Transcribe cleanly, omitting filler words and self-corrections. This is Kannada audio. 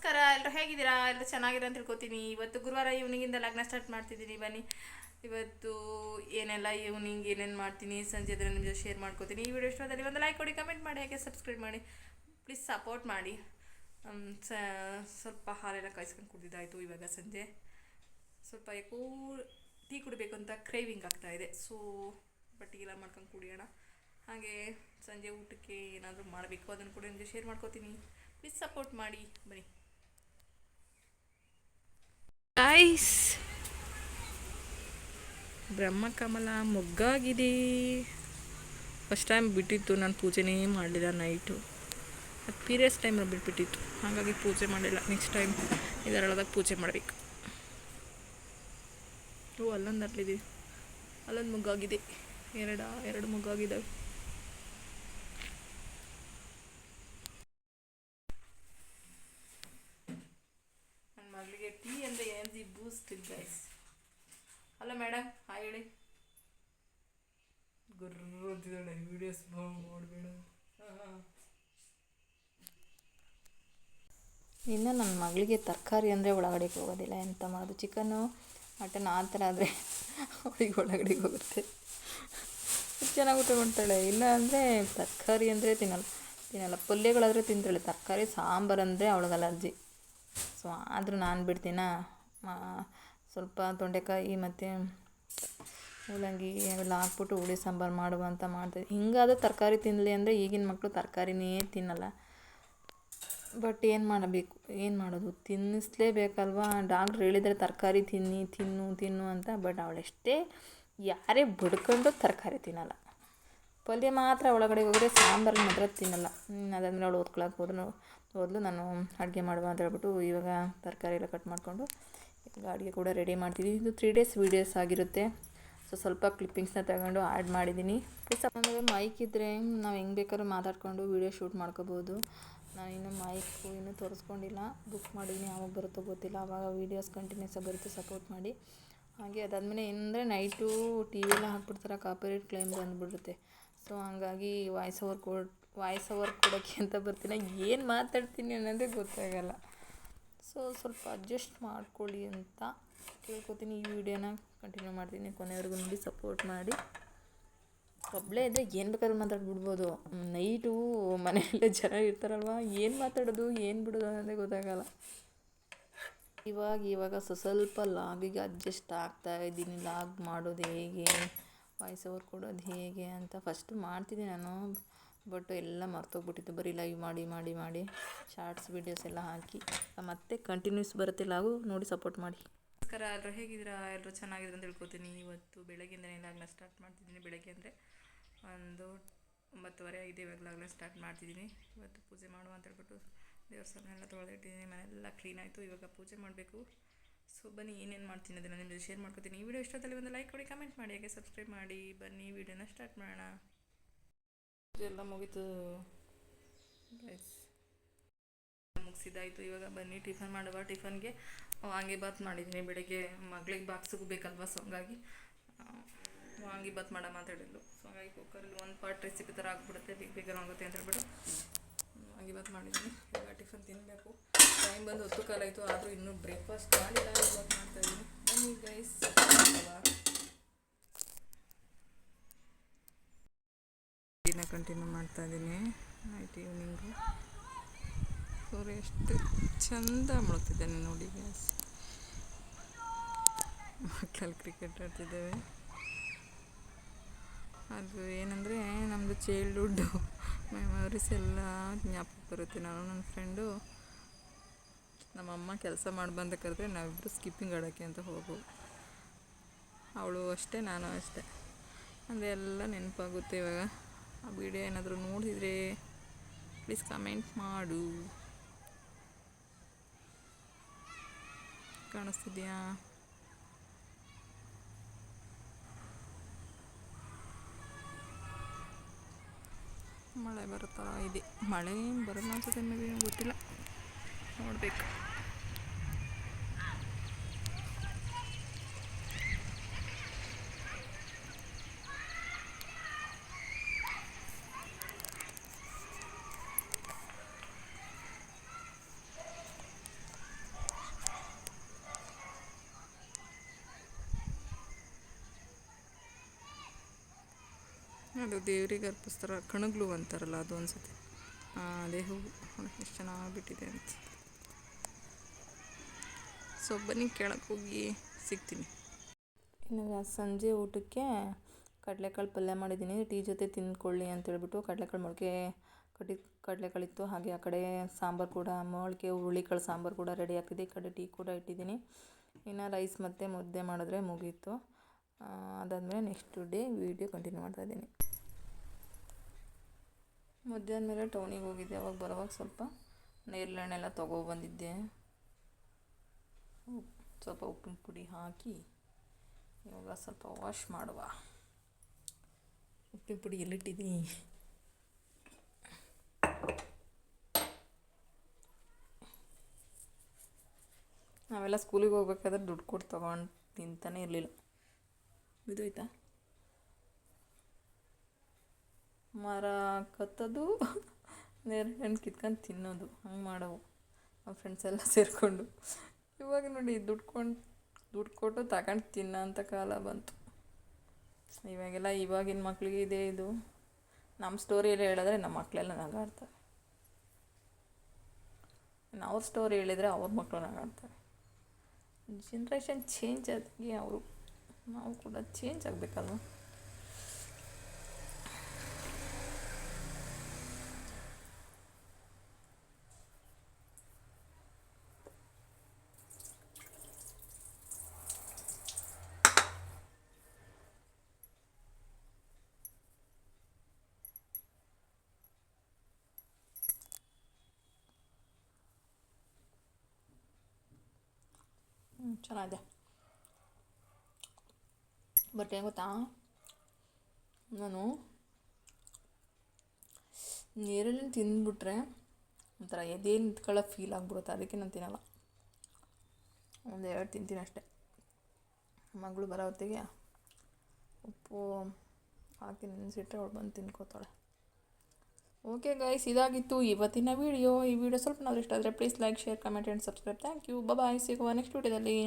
ನಮಸ್ಕಾರ, ಎಲ್ಲರೂ ಹೇಗಿದ್ದೀರಾ? ಎಲ್ಲರೂ ಚೆನ್ನಾಗಿರ ಅಂತ ತಿಳ್ಕೊತೀನಿ. ಇವತ್ತು ಗುರುವಾರ ಈವ್ನಿಂಗಿಂದ ಲಗ್ನ ಸ್ಟಾರ್ಟ್ ಮಾಡ್ತಿದ್ದೀನಿ. ಬನ್ನಿ ಇವತ್ತು ಏನೆಲ್ಲ ಈವ್ನಿಂಗ್ ಏನೇನು ಮಾಡ್ತೀನಿ ಸಂಜೆ ಅದನ್ನು ನಿಮ್ಮ ಜೊತೆ ಶೇರ್ ಮಾಡ್ಕೋತೀನಿ. ಈ ವಿಡಿಯೋ ಇಷ್ಟದಲ್ಲಿ ಒಂದು ಲೈಕ್ ಕೊಡಿ, ಕಮೆಂಟ್ ಮಾಡಿ, ಹಾಗೆ ಸಬ್ಸ್ಕ್ರೈಬ್ ಮಾಡಿ, ಪ್ಲೀಸ್ ಸಪೋರ್ಟ್ ಮಾಡಿ. ಸ್ವಲ್ಪ ಹಾಲೆಲ್ಲ ಕಾಯಿಸ್ಕೊಂಡು ಕುಡಿದಾಯಿತು. ಇವಾಗ ಸಂಜೆ ಸ್ವಲ್ಪ ಯಾಕೋ ಟೀ ಕುಡಿಬೇಕು ಅಂತ ಕ್ರೇವಿಂಗ್ ಆಗ್ತಾಯಿದೆ. ಸೊ ಟೀ ಎಲ್ಲ ಮಾಡ್ಕೊಂಡು ಕುಡಿಯೋಣ. ಹಾಗೆ ಸಂಜೆ ಊಟಕ್ಕೆ ಏನಾದರೂ ಮಾಡಬೇಕು, ಅದನ್ನು ಕೂಡ ನಿಮಗೆ ಶೇರ್ ಮಾಡ್ಕೋತೀನಿ. ಪ್ಲೀಸ್ ಸಪೋರ್ಟ್ ಮಾಡಿ. ಬನ್ನಿ ಗೈಸ್, ಬ್ರಹ್ಮಕಮಲ ಮೊಗ್ಗಾಗಿದೆ. ಫಸ್ಟ್ ಟೈಮ್ ಬಿಟ್ಟಿತ್ತು, ನಾನು ಪೂಜೆನೇ ಮಾಡಲಿಲ್ಲ. ನೈಟು ಅದು ಪೀರಿಯಡ್ಸ್ ಟೈಮಲ್ಲಿ ಬಿಟ್ಬಿಟ್ಟಿತ್ತು, ಹಾಗಾಗಿ ಪೂಜೆ ಮಾಡಿಲ್ಲ. ನೆಕ್ಸ್ಟ್ ಟೈಮ್ ಇದರೊಳದಾಗ ಪೂಜೆ ಮಾಡಬೇಕು. ಅಲ್ಲೊಂದು ಅರ್ಲಿದೆ, ಅಲ್ಲೊಂದು ಮೊಗ್ಗಾಗಿದೆ. ಎರಡು ಮೊಗ್ಗಾಗಿದ್ದಾವೆ. ನನ್ನ ಮಗಳಿಗೆ ಟೀ ಅಂದರೆ energy boost guys. Hello madam, hi ಹೇಳಿ. ಗುರ್ರು ಅಂತಿದ್ದಾಳೆ, ವೀಡಿಯೋಸ್ ಮಾಡಬೇಡ. ಇನ್ನು ನನ್ನ ಮಗಳಿಗೆ ತರಕಾರಿ ಅಂದರೆ ಒಳಗಡೆಗೆ ಹೋಗೋದಿಲ್ಲ. ಎಂತ ಮಾಡೋದು, ಚಿಕನ್ನು ಮಟನ್ ಆ ಥರ ಆದರೆ ಅವಳಿಗೆ ಒಳಗಡೆಗೆ ಹೋಗುತ್ತೆ, ಚೆನ್ನಾಗಿ ಊಟ ಮಾಡ್ತಾಳೆ. ಇಲ್ಲ ಅಂದರೆ ತರಕಾರಿ ಅಂದರೆ ತಿನ್ನಲ್ಲ. ಪಲ್ಯಗಳಾದರೆ ತಿಂತಾಳೆ, ತರಕಾರಿ ಸಾಂಬಾರು ಅಂದರೆ ಅವಳಿಗೆ ಅಲರ್ಜಿ. ಸೊ ಆದರೂ ನಾನು ಬಿಡ್ತೀನ. ಸ್ವಲ್ಪ ತೊಂಡೆಕಾಯಿ ಮತ್ತು ಮೂಲಂಗಿ ಅವೆಲ್ಲ ಹಾಕ್ಬಿಟ್ಟು ಹುಳಿ ಸಾಂಬಾರು ಮಾಡುವ ಅಂತ ಮಾಡ್ತೀವಿ. ಹಿಂಗಾದರೂ ತರಕಾರಿ ತಿನ್ನಲಿ ಅಂದರೆ ಈಗಿನ ಮಕ್ಕಳು ತರಕಾರಿನೇ ತಿನ್ನಲ್ಲ. ಬಟ್ ಏನು ಮಾಡೋದು, ತಿನ್ನಿಸ್ಲೇಬೇಕಲ್ವಾ. ಡಾಕ್ಟ್ರು ಹೇಳಿದರೆ ತರಕಾರಿ ತಿನ್ನು ಅಂತ. ಬಟ್ ಅವಳೆಷ್ಟೇ ಯಾರೇ ಬಡ್ಕೊಂಡು ತರಕಾರಿ ತಿನ್ನಲ್ಲ. ಪಲ್ಯ ಮಾತ್ರ ಒಳಗಡೆ ಹೋದರೆ ಸಾಂಬಾರು ಮಾತ್ರ ತಿನ್ನಲ್ಲ. ಅದಾದಮೇಲೆ ಅವಳು ಓದ್ಕೊಳಕ್ಕೆ ಹೋದ್ಲು. ನಾನು ಅಡುಗೆ ಮಾಡುವ ಅಂತ ಹೇಳ್ಬಿಟ್ಟು ಇವಾಗ ತರಕಾರಿ ಎಲ್ಲ ಕಟ್ ಮಾಡಿಕೊಂಡು ಈಗ ಅಡುಗೆ ಕೂಡ ರೆಡಿ ಮಾಡ್ತಿದ್ದೀವಿ. ಇದು 3 days ವೀಡಿಯೋಸ್ ಆಗಿರುತ್ತೆ. ಸೊ ಸ್ವಲ್ಪ ಕ್ಲಿಪ್ಪಿಂಗ್ಸ್ನ ತಗೊಂಡು ಆ್ಯಡ್ ಮಾಡಿದ್ದೀನಿ. ಪ್ಲೀಸ್ ಆಮೇಲೆ ಮೈಕ್ ಇದ್ದರೆ ನಾವು ಹೆಂಗೆ ಬೇಕಾದ್ರೂ ಮಾತಾಡ್ಕೊಂಡು ವೀಡಿಯೋ ಶೂಟ್ ಮಾಡ್ಕೋಬೋದು. ನಾನು ಇನ್ನೂ ಮೈಕು ಇನ್ನೂ ತೋರಿಸ್ಕೊಂಡಿಲ್ಲ, ಬುಕ್ ಮಾಡಿದ್ದೀನಿ. ಯಾವಾಗ ಬರುತ್ತೋ ಗೊತ್ತಿಲ್ಲ, ಆವಾಗ ವೀಡಿಯೋಸ್ ಕಂಟಿನ್ಯೂಸ್ ಆಗಿ ಬರುತ್ತೆ. ಸಪೋರ್ಟ್ ಮಾಡಿ. ಹಾಗೆ ಅದಾದಮೇಲೆ ಏನಂದರೆ ನೈಟು ಟಿ ವಿಯೆಲ್ಲ ಹಾಕ್ಬಿಡ್ತಾರೆ, ಕಾಪಿರೈಟ್ ಕ್ಲೈಮ್ ಬಂದುಬಿಡುತ್ತೆ. ಸೊ ಹಂಗಾಗಿ ವಾಯ್ಸ್ ಓವರ್ ಕೊಡೋಕ್ಕೆ ಅಂತ ಬರ್ತೀನಿ, ಏನು ಮಾತಾಡ್ತೀನಿ ಅನ್ನೋದೇ ಗೊತ್ತಾಗಲ್ಲ. ಸೊ ಸ್ವಲ್ಪ ಅಡ್ಜಸ್ಟ್ ಮಾಡ್ಕೊಳ್ಳಿ ಅಂತ ಕೇಳ್ಕೊತೀನಿ. ಈ ವಿಡಿಯೋನ ಕಂಟಿನ್ಯೂ ಮಾಡ್ತೀನಿ, ಕೊನೆವರೆಗೂ ನೋಡಿ ಸಪೋರ್ಟ್ ಮಾಡಿ. ಒಬ್ಬಳೇ ಇದ್ದರೆ ಏನು ಬೇಕಾದ್ರೂ ಮಾತಾಡ್ಬಿಡ್ಬೋದು. ನೈಟು ಮನೆಯಲ್ಲೇ ಜನ ಇರ್ತಾರಲ್ವ, ಏನು ಮಾತಾಡೋದು ಏನು ಬಿಡೋದು ಅನ್ನೋದೇ ಗೊತ್ತಾಗಲ್ಲ. ಇವಾಗ ಸ್ವಲ್ಪ ಲಾಗಿಗೆ ಅಡ್ಜಸ್ಟ್ ಆಗ್ತಾಯಿದ್ದೀನಿ. ಲಾಗ್ ಮಾಡೋದು ಹೇಗೆ, ವಾಯ್ಸ್ ಓವರ್ ಕೊಡೋದು ಹೇಗೆ ಅಂತ ಫಸ್ಟು ಮಾಡ್ತಿದ್ದೆ ನಾನು. ಬಟ್ ಎಲ್ಲ ಮರ್ತೋಗ್ಬಿಟ್ಟಿತ್ತು, ಬರೀ ಲೈವ್ ಮಾಡಿ ಶಾರ್ಟ್ಸ್ ವೀಡಿಯೋಸ್ ಎಲ್ಲ ಹಾಕಿ. ಮತ್ತೆ ಕಂಟಿನ್ಯೂಸ್ ಬರುತ್ತೆ ಲಾಗು, ನೋಡಿ ಸಪೋರ್ಟ್ ಮಾಡಿ. ನಮಸ್ಕಾರ, ಎಲ್ಲರೂ ಹೇಗಿದ್ದೀರಾ? ಎಲ್ಲರೂ ಚೆನ್ನಾಗಿದ್ರು ಅಂತ ತಿಳ್ಕೊತೀನಿ. ಇವತ್ತು ಬೆಳಗ್ಗೆಯಿಂದನೇ ಲಾಗ್ನ ಸ್ಟಾರ್ಟ್ ಮಾಡ್ತಿದ್ದೀನಿ. ಬೆಳಗ್ಗೆ ಅಂದರೆ ಒಂದು 9:30 ಆಗಿದೆ. ಇವಾಗ ಲಾಗ್ನ ಸ್ಟಾರ್ಟ್ ಮಾಡ್ತಿದ್ದೀನಿ. ಇವತ್ತು ಪೂಜೆ ಮಾಡುವ ಅಂತ ಹೇಳ್ಬಿಟ್ಟು ದೇವ್ರ ಸಾಮಾನೆಲ್ಲ ತೊಳೆದಿಟ್ಟಿದ್ದೀನಿ. ಮನೆಯೆಲ್ಲ ಕ್ಲೀನ್ ಆಯಿತು. ಇವಾಗ ಪೂಜೆ ಮಾಡಬೇಕು. ಸೊ ಬನ್ನಿ, ಏನೇನು ಮಾಡ್ತೀನಿ ಅದನ್ನು ನಿಮಗೆ ಶೇರ್ ಮಾಡ್ಕೊತೀನಿ. ಈ ವಿಡಿಯೋ ಇಷ್ಟೊತ್ತಲ್ಲಿ ಒಂದು ಲೈಕ್ ಕೊಡಿ, ಕಮೆಂಟ್ ಮಾಡಿ, ಹಾಗೆ ಸಬ್ಸ್ಕ್ರೈಬ್ ಮಾಡಿ. ಬನ್ನಿ ವಿಡಿಯೋನ ಸ್ಟಾರ್ಟ್ ಮಾಡೋಣ. ಎಲ್ಲ ಮುಗೀತು ಗೈಸ್, ಮುಗಿಸಿದ್ದಾಯಿತು. ಇವಾಗ ಬನ್ನಿ ಟಿಫನ್ ಮಾಡುವ. ಟಿಫನ್ಗೆ ವಾಂಗಿಬಾತ್ ಮಾಡಿದ್ದೀನಿ. ಬೆಳಗ್ಗೆ ಮಗಳಿಗೆ ಬಾಕ್ಸಿಗೂ ಬೇಕಲ್ವ, ಸೊ ಹಂಗಾಗಿ ವಾಂಗಿಬಾತ್ ಮಾಡೋಣ ಅಂತ ಹೇಳಿದ್ಲು. ಸೊ ಹಾಗಾಗಿ ಕುಕ್ಕರಲ್ಲಿ ಒಂದು ಪಾರ್ಟ್ ರೆಸಿಪಿ ಥರ ಆಗಿಬಿಡುತ್ತೆ, ಬೇಗ ಆಗುತ್ತೆ ಅಂತ ಹೇಳ್ಬಿಟ್ಟು ವಾಂಗಿಬಾತ್ ಮಾಡಿದ್ದೀನಿ. ಇವಾಗ ಟಿಫನ್ ತಿನ್ನಬೇಕು. ಟೈಮ್ ಬಂದು 10 ಕಾಲ ಆಯಿತು, ಆದರೂ ಇನ್ನೂ ಬ್ರೇಕ್ಫಾಸ್ಟ್ ಮಾಡಿಲ್ಲ. ಇವಾಗ ಮಾಡ್ತಾಯಿದ್ದೀನಿ. ಬನ್ನಿ ಗೈಸ್, ಕಂಟಿನ್ಯೂ ಮಾಡ್ತಾಯಿದ್ದೀನಿ. ನೈಟ್ ಈವ್ನಿಂಗು ಸೂರ್ಯ ಎಷ್ಟು ಚೆಂದ ಮುಳುಗ್ತಿದ್ದಾನೆ ನೋಡಿ ಗ್ಯಾಸ್. ಮಕ್ಕಳಲ್ಲಿ ಕ್ರಿಕೆಟ್ ಆಡ್ತಿದ್ದೇವೆ. ಅದು ಏನಂದರೆ ನಮ್ಮದು ಚೈಲ್ಡ್ಹುಡ್ಡು ಮೆಮೊರೀಸ್ ಎಲ್ಲ ಜ್ಞಾಪಕ ಬರುತ್ತೆ. ನಾನು ನನ್ನ ಫ್ರೆಂಡು ನಮ್ಮಮ್ಮ ಕೆಲಸ ಮಾಡಿ ಬಂದ ಕರೆದ್ರೆ ನಾವಿಬ್ಬರು ಸ್ಕಿಪ್ಪಿಂಗ್ ಆಡೋಕ್ಕೆ ಅಂತ ಹೋಗು. ಅವಳು ಅಷ್ಟೇ, ನಾನು ಅಷ್ಟೇ. ಅದೆಲ್ಲ ನೆನಪಾಗುತ್ತೆ. ಇವಾಗ ಆ ವಿಡಿಯೋ ಏನಾದರೂ ನೋಡಿದರೆ ಪ್ಲೀಸ್ ಕಮೆಂಟ್ ಮಾಡು. ಕಾಣಿಸ್ತಿದೆಯಾ? ಮಳೆ ಬರುತ್ತಾ ಇದೆ. ಮಳೆ ಬರೋದು ಅನ್ಸುತ್ತೆ, ಮೇಬಿ ಗೊತ್ತಿಲ್ಲ, ನೋಡಬೇಕು. ಅದು ದೇವ್ರಿಗೆ ಅರ್ಪಿಸ್ತಾರೆ, ಕಣಗ್ಲು ಅಂತಾರಲ್ಲ ಅದು ಅನ್ಸುತ್ತೆ. ಅದೇ ಹೂವು ಎಷ್ಟು ಚೆನ್ನಾಗಿಬಿಟ್ಟಿದೆ ಅಂತ. ಸೊ ಬನ್ನಿ ಕೆಳಗೆ ಹೋಗಿ ಸಿಗ್ತೀನಿ. ಇನ್ನು ಸಂಜೆ ಊಟಕ್ಕೆ ಕಡಲೆಕಾಳು ಪಲ್ಯ ಮಾಡಿದ್ದೀನಿ. ಟೀ ಜೊತೆ ತಿಂದ್ಕೊಳ್ಳಿ ಅಂತೇಳ್ಬಿಟ್ಟು ಕಡಲೆಕಾಳಿತ್ತು. ಹಾಗೆ ಆ ಕಡೆ ಸಾಂಬಾರು ಕೂಡ ಮೊಳಕೆ ಹುರುಳಿಕಾಳು ಸಾಂಬಾರು ಕೂಡ ರೆಡಿ ಆಗ್ತಿದೆ. ಈ ಕಡೆ ಟೀ ಕೂಡ ಇಟ್ಟಿದ್ದೀನಿ. ಇನ್ನು ರೈಸ್ ಮತ್ತು ಮುದ್ದೆ ಮಾಡಿದ್ರೆ ಮುಗೀತು. ಅದಾದಮೇಲೆ ನೆಕ್ಸ್ಟ್ ಡೇ ವೀಡಿಯೋ ಕಂಟಿನ್ಯೂ ಮಾಡ್ತಾಯಿದ್ದೀನಿ. ಮಧ್ಯಾಹ್ನ ಮೇಲೆ ಟೌನಿಗೆ ಹೋಗಿದ್ದೆ. ಅವಾಗ ಬರೋವಾಗ ಸ್ವಲ್ಪ ನೇರಳೆಣ್ಣೆಲ್ಲ ತೊಗೊಬಂದಿದ್ದೆ. ಸ್ವಲ್ಪ ಉಪ್ಪಿನ ಪುಡಿ ಹಾಕಿ ಇವಾಗ ಸ್ವಲ್ಪ ವಾಶ್ ಮಾಡುವ. ಉಪ್ಪಿನ ಪುಡಿ ಎಲ್ಲಿಟ್ಟಿದ್ದೀನಿ? ನಾವೆಲ್ಲ ಸ್ಕೂಲಿಗೆ ಹೋಗ್ಬೇಕಾದ್ರೆ ದುಡ್ಡು ಕೊಟ್ಟು ತೊಗೊಂಡು ತಿಂತಾನೆ ಇರಲಿಲ್ಲ. ಬಿದ್ದೋಯ್ತಾ? ಮರ ಕತ್ತೋದು, ನೇರಳೆ ಕಿತ್ಕೊಂಡು ತಿನ್ನೋದು, ಹಂಗೆ ಮಾಡೋವು ನಮ್ಮ ಫ್ರೆಂಡ್ಸ್ ಎಲ್ಲ ಸೇರಿಕೊಂಡು. ಇವಾಗ ನೋಡಿ ದುಡ್ಡು ಕೊಟ್ಟು ತಗೊಂಡು ತಿನ್ನೋ ಅಂಥ ಕಾಲ ಬಂತು. ಇವಾಗೆಲ್ಲ ಇವಾಗಿನ ಮಕ್ಕಳಿಗೆ ಇದೆ ಇದು. ನಮ್ಮ ಸ್ಟೋರಿಯಲ್ಲಿ ಹೇಳಿದ್ರೆ ನಮ್ಮ ಮಕ್ಕಳೆಲ್ಲ ನಗಾಡ್ತಾರೆ. ಅವ್ರ ಸ್ಟೋರಿ ಹೇಳಿದರೆ ಅವ್ರ ಮಕ್ಕಳು ನಗಾಡ್ತಾರೆ. ಜನ್ರೇಷನ್ ಚೇಂಜ್ ಆದಂಗೆ ನಾವು ಕೂಡ ಚೇಂಜ್ ಆಗಬೇಕಲ್ವ. ಚೆನ್ನಾಗಿದೆ. ಬಟ್ ಏನು ಗೊತ್ತಾ, ನಾನು ನೇರಳೆ ತಿಂದ್ಬಿಟ್ರೆ ಒಂಥರ ಎದೆ ನಿಂತ್ಕೊಳ್ಳೋ ಫೀಲ್ ಆಗ್ಬಿಡುತ್ತೆ. ಅದಕ್ಕೆ ನಾನು ತಿನ್ನಲ್ಲ. 1-2 ತಿಂತೀನಿ ಅಷ್ಟೇ. ಮಗಳು ಬರೋ ಹೊತ್ತಿಗೆ ಉಪ್ಪು ಹಾಕಿ ನೆನೆಸಿಟ್ರೆ ಅವಳು ಬಂದು ತಿನ್ಕೋತಾಳೆ. ಓಕೆ ಗೈಸ್, ಇದಾಗಿತ್ತು ಇವತ್ತಿನ ವೀಡಿಯೋ. ಈ ವಿಡಿಯೋ ಸ್ವಲ್ಪ ಇಷ್ಟ ಆದರೆ please like, share, comment and subscribe. Thank you. Bye. ಸಿಗುವ ನೆಕ್ಸ್ಟ್ ವೀಡಿಯೋದಲ್ಲಿ.